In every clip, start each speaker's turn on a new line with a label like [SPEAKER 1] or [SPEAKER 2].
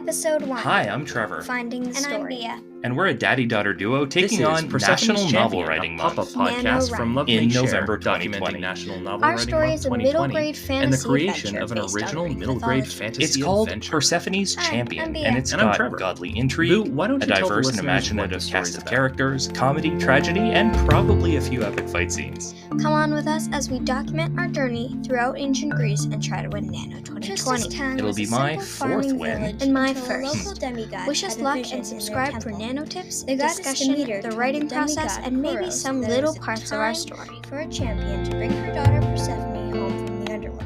[SPEAKER 1] Episode 1.
[SPEAKER 2] Hi, I'm Trevor.
[SPEAKER 1] Finding the Story.
[SPEAKER 3] And I'm Bia.
[SPEAKER 2] And we're a daddy-daughter duo taking on
[SPEAKER 4] Persephone's
[SPEAKER 2] National Novel
[SPEAKER 4] Champion,
[SPEAKER 2] Writing
[SPEAKER 4] a pop-up
[SPEAKER 2] Month
[SPEAKER 4] podcast from Love
[SPEAKER 2] in
[SPEAKER 4] Make Share,
[SPEAKER 2] November
[SPEAKER 4] documenting
[SPEAKER 2] 2020.
[SPEAKER 4] National Novel
[SPEAKER 1] Our
[SPEAKER 4] Writing
[SPEAKER 1] story
[SPEAKER 4] Month
[SPEAKER 1] is a
[SPEAKER 4] 2020,
[SPEAKER 1] middle-grade fantasy
[SPEAKER 4] and the creation
[SPEAKER 1] adventure
[SPEAKER 4] of an
[SPEAKER 1] based on
[SPEAKER 4] original
[SPEAKER 1] Greek
[SPEAKER 4] middle-grade
[SPEAKER 1] mythology.
[SPEAKER 4] fantasy
[SPEAKER 2] It's called
[SPEAKER 4] adventure.
[SPEAKER 2] Persephone's
[SPEAKER 1] Hi, I'm
[SPEAKER 2] Champion,
[SPEAKER 1] Bia.
[SPEAKER 2] and it's
[SPEAKER 4] And I'm
[SPEAKER 2] got
[SPEAKER 4] Trevor.
[SPEAKER 2] godly intrigue,
[SPEAKER 4] Boo, why don't
[SPEAKER 2] a
[SPEAKER 4] you tell the
[SPEAKER 2] diverse and
[SPEAKER 4] listeners what
[SPEAKER 2] imaginative
[SPEAKER 4] the
[SPEAKER 2] cast
[SPEAKER 4] story's
[SPEAKER 2] of
[SPEAKER 4] about?
[SPEAKER 2] characters, comedy, tragedy, and probably a few epic fight scenes.
[SPEAKER 1] Come on with us as we document our journey throughout ancient Greece and try to win NaNo 2020.
[SPEAKER 2] It'll be my fourth win.
[SPEAKER 1] And my first. Wish us luck and subscribe for Nano tips, discussion, the writing process, and maybe some little parts of our story.
[SPEAKER 3] For a champion to bring her daughter Persephone home from the underworld.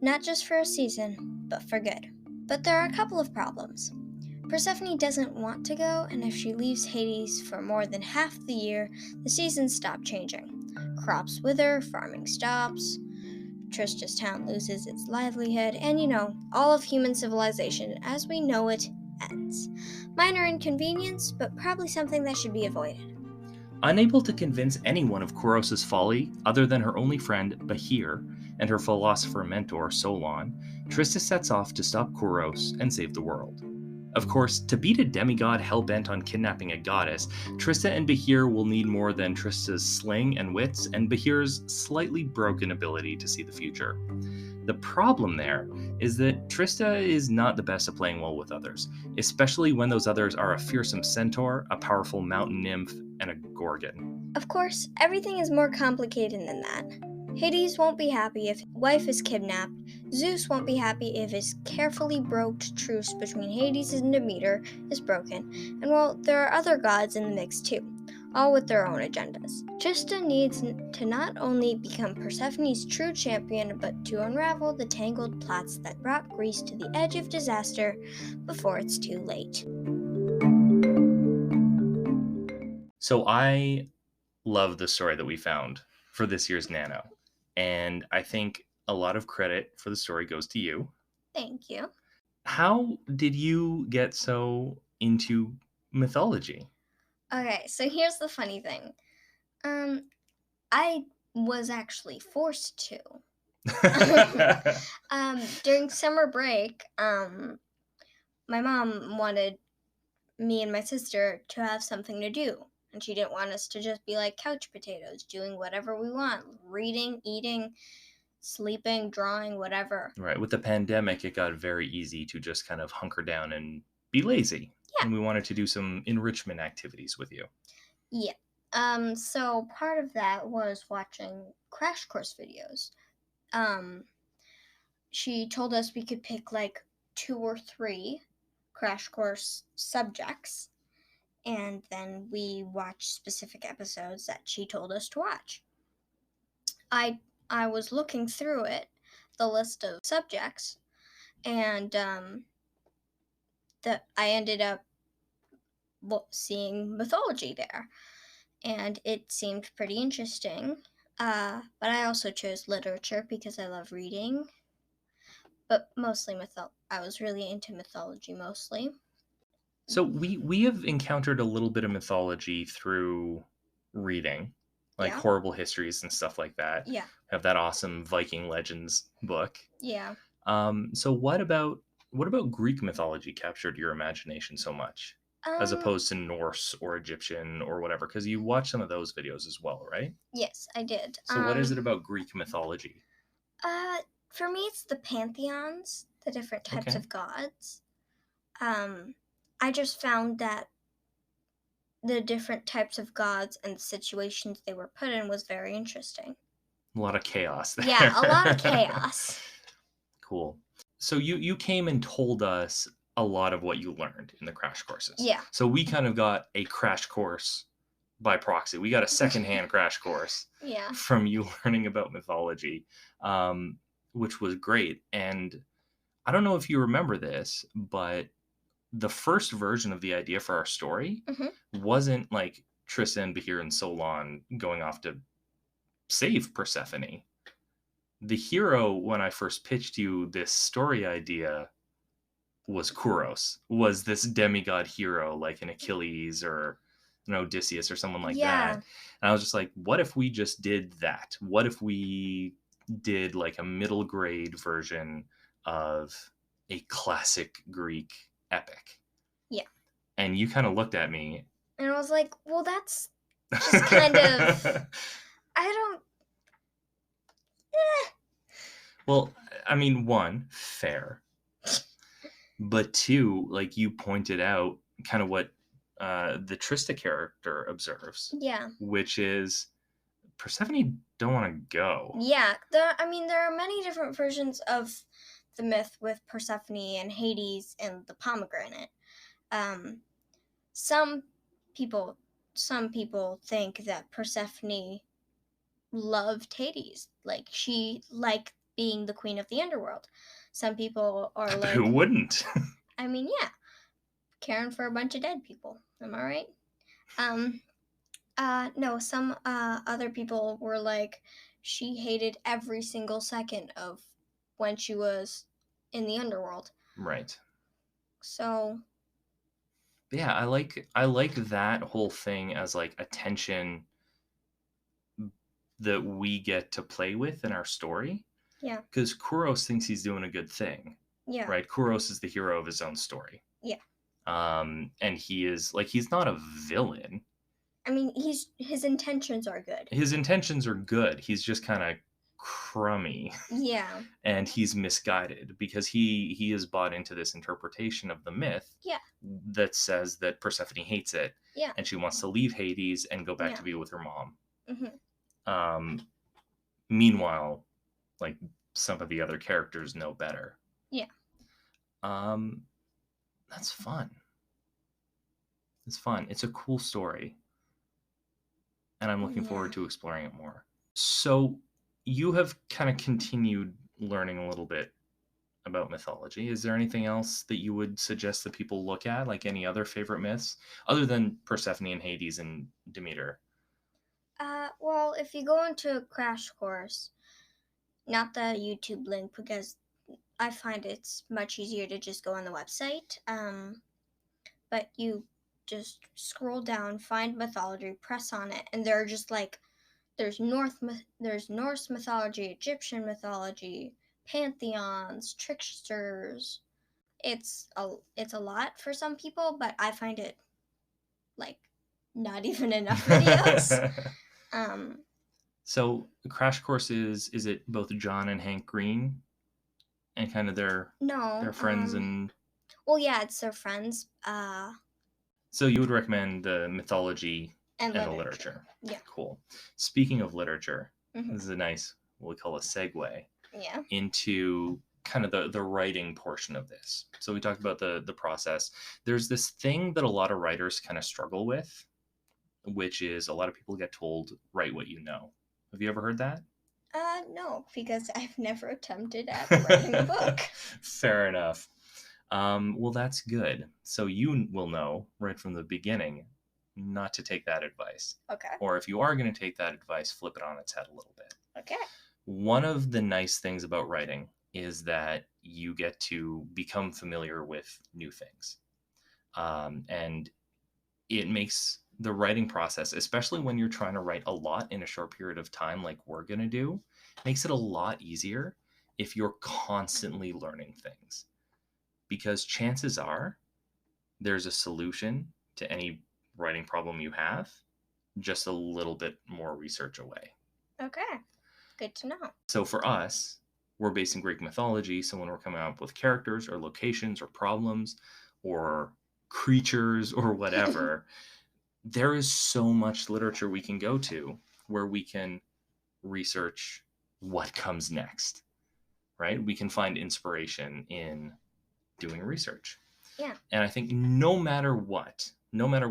[SPEAKER 1] Not just for a season, but for good. But there are a couple of problems. Persephone doesn't want to go, and if she leaves Hades for more than half the year, the seasons stop changing. Crops wither, farming stops, Trista's town loses its livelihood, and all of human civilization as we know it ends. Minor inconvenience, but probably something that should be avoided.
[SPEAKER 2] Unable to convince anyone of Kouros' folly other than her only friend, Bahir, and her philosopher mentor, Solon, Trista sets off to stop Kouros and save the world. Of course, to beat a demigod hell-bent on kidnapping a goddess, Trista and Bahir will need more than Trista's sling and wits and Bahir's slightly broken ability to see the future. The problem there is that Trista is not the best at playing well with others, especially when those others are a fearsome centaur, a powerful mountain nymph, and a gorgon.
[SPEAKER 1] Of course, everything is more complicated than that. Hades won't be happy if his wife is kidnapped, Zeus won't be happy if his carefully broked truce between Hades and Demeter is broken, and well, there are other gods in the mix too, all with their own agendas. Trista needs to not only become Persephone's true champion, but to unravel the tangled plots that brought Greece to the edge of disaster before it's too late.
[SPEAKER 2] So I love the story that we found for this year's Nano, and I think a lot of credit for the story goes to you.
[SPEAKER 1] Thank you.
[SPEAKER 2] How did you get so into mythology?
[SPEAKER 1] Okay, so here's the funny thing. I was actually forced to. During summer break, my mom wanted me and my sister to have something to do. And she didn't want us to just be like couch potatoes, doing whatever we want, reading, eating, sleeping, drawing, whatever.
[SPEAKER 2] Right. With the pandemic, it got very easy to just kind of hunker down and be lazy.
[SPEAKER 1] Yeah.
[SPEAKER 2] And we wanted to do some enrichment activities with you.
[SPEAKER 1] Yeah. So part of that was watching crash course videos. She told us we could pick like 2 or 3 crash course subjects, and then we watched specific episodes that she told us to watch. I was looking through the list of subjects, and I ended up seeing mythology there, and it seemed pretty interesting. But I also chose literature because I love reading. But mostly I was really into mythology mostly.
[SPEAKER 2] So we have encountered a little bit of mythology through reading, like horrible histories and stuff like that.
[SPEAKER 1] Yeah.
[SPEAKER 2] We have that awesome Viking Legends book.
[SPEAKER 1] Yeah.
[SPEAKER 2] So what about Greek mythology captured your imagination so much, as opposed to Norse or Egyptian or whatever? Because you watched some of those videos as well, right?
[SPEAKER 1] Yes, I did.
[SPEAKER 2] So what is it about Greek mythology?
[SPEAKER 1] For me, it's the pantheons, the different types of gods. I just found that the different types of gods and the situations they were put in was very interesting.
[SPEAKER 2] A lot of chaos there.
[SPEAKER 1] Yeah, a lot of chaos.
[SPEAKER 2] Cool. So you came and told us a lot of what you learned in the crash courses.
[SPEAKER 1] Yeah.
[SPEAKER 2] So we kind of got a crash course by proxy. We got a secondhand crash course from you learning about mythology, which was great. And I don't know if you remember this, but the first version of the idea for our story wasn't like Trista and Bahir and Solon going off to save Persephone. The hero, when I first pitched you this story idea, was Kouros, was this demigod hero like an Achilles or an Odysseus or someone like that. And I was just like, what if we just did that? What if we did like a middle grade version of a classic Greek epic.
[SPEAKER 1] Yeah.
[SPEAKER 2] And you kind of looked at me.
[SPEAKER 1] And I was like, well, that's just kind of, I don't,
[SPEAKER 2] Well, I mean, one, fair. But two, like you pointed out, kind of what the Trista character observes.
[SPEAKER 1] Yeah.
[SPEAKER 2] Which is Persephone don't want to go.
[SPEAKER 1] Yeah. There are many different versions of the myth with Persephone and Hades and the pomegranate. Some people think that Persephone loved Hades, like she liked being the queen of the underworld. Some people are like,
[SPEAKER 2] who wouldn't?
[SPEAKER 1] I mean, yeah, caring for a bunch of dead people. Am I right? No, some other people were like, she hated every single second of when she was in the underworld.
[SPEAKER 2] Right.
[SPEAKER 1] So
[SPEAKER 2] yeah, I like that whole thing as like a tension that we get to play with in our story.
[SPEAKER 1] Yeah.
[SPEAKER 2] Because Kouros thinks he's doing a good thing.
[SPEAKER 1] Yeah.
[SPEAKER 2] Right? Kouros is the hero of his own story.
[SPEAKER 1] Yeah.
[SPEAKER 2] And he is like, he's not a villain.
[SPEAKER 1] I mean, his intentions are good.
[SPEAKER 2] His intentions are good. He's just kind of crummy.
[SPEAKER 1] Yeah.
[SPEAKER 2] And he's misguided because he is bought into this interpretation of the myth.
[SPEAKER 1] Yeah.
[SPEAKER 2] That says that Persephone hates it.
[SPEAKER 1] Yeah.
[SPEAKER 2] And she wants to leave Hades and go back to be with her mom.
[SPEAKER 1] Mm-hmm.
[SPEAKER 2] Meanwhile, like some of the other characters know better.
[SPEAKER 1] Yeah.
[SPEAKER 2] That's fun. It's fun. It's a cool story. And I'm looking forward to exploring it more. So you have kind of continued learning a little bit about mythology. Is there anything else that you would suggest that people look at, like any other favorite myths, other than Persephone and Hades and Demeter?
[SPEAKER 1] Well, if you go into a crash course, not the YouTube link, because I find it's much easier to just go on the website. But you just scroll down, find mythology, press on it, and there are just like, there's Norse mythology, Egyptian mythology, pantheons, tricksters. It's a lot for some people, but I find it like not even enough videos.
[SPEAKER 2] So Crash Course is it both John and Hank Green and kind of their friends and
[SPEAKER 1] well, yeah, it's their friends.
[SPEAKER 2] So you would recommend the mythology and the literature.
[SPEAKER 1] Yeah.
[SPEAKER 2] Cool. Speaking of literature, this is a nice, what we call a segue into kind of the writing portion of this. So we talked about the process. There's this thing that a lot of writers kind of struggle with, which is a lot of people get told, write what you know. Have you ever heard that?
[SPEAKER 1] No, because I've never attempted at writing a book.
[SPEAKER 2] Fair enough. Well, that's good. So you will know right from the beginning not to take that advice.
[SPEAKER 1] Okay.
[SPEAKER 2] Or if you are going to take that advice, flip it on its head a little bit.
[SPEAKER 1] Okay.
[SPEAKER 2] One of the nice things about writing is that you get to become familiar with new things. And it makes the writing process, especially when you're trying to write a lot in a short period of time like we're going to do, makes it a lot easier if you're constantly learning things. Because chances are there's a solution to any writing problem you have, just a little bit more research away.
[SPEAKER 1] Okay, good to know.
[SPEAKER 2] So for us, we're based in Greek mythology, so when we're coming up with characters or locations or problems or creatures or whatever, there is so much literature we can go to where we can research what comes next, right? We can find inspiration in doing research.
[SPEAKER 1] Yeah.
[SPEAKER 2] And I think no matter what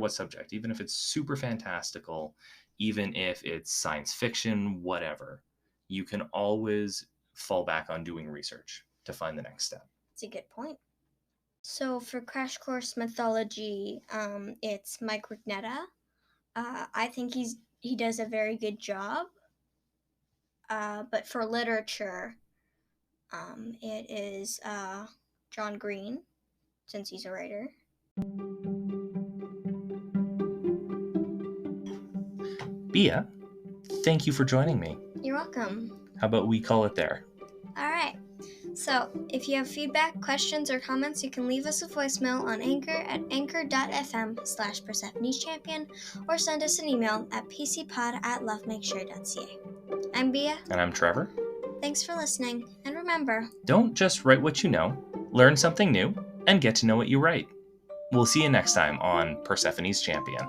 [SPEAKER 2] subject, even if it's super fantastical, even if it's science fiction, whatever, you can always fall back on doing research to find the next step.
[SPEAKER 1] That's a good point. So for Crash Course Mythology, it's Mike Rignetta. I think he does a very good job. But for literature, it is John Green, since he's a writer.
[SPEAKER 2] Bia, thank you for joining me.
[SPEAKER 1] You're welcome.
[SPEAKER 2] How about we call it there?
[SPEAKER 1] All right. So, if you have feedback, questions, or comments, you can leave us a voicemail on Anchor at anchor.fm/Persephone's Champion, or send us an email at pcpod@lovemakesure.ca. I'm Bia.
[SPEAKER 2] And I'm Trevor.
[SPEAKER 1] Thanks for listening, and remember,
[SPEAKER 2] don't just write what you know, learn something new, and get to know what you write. We'll see you next time on Persephone's Champion.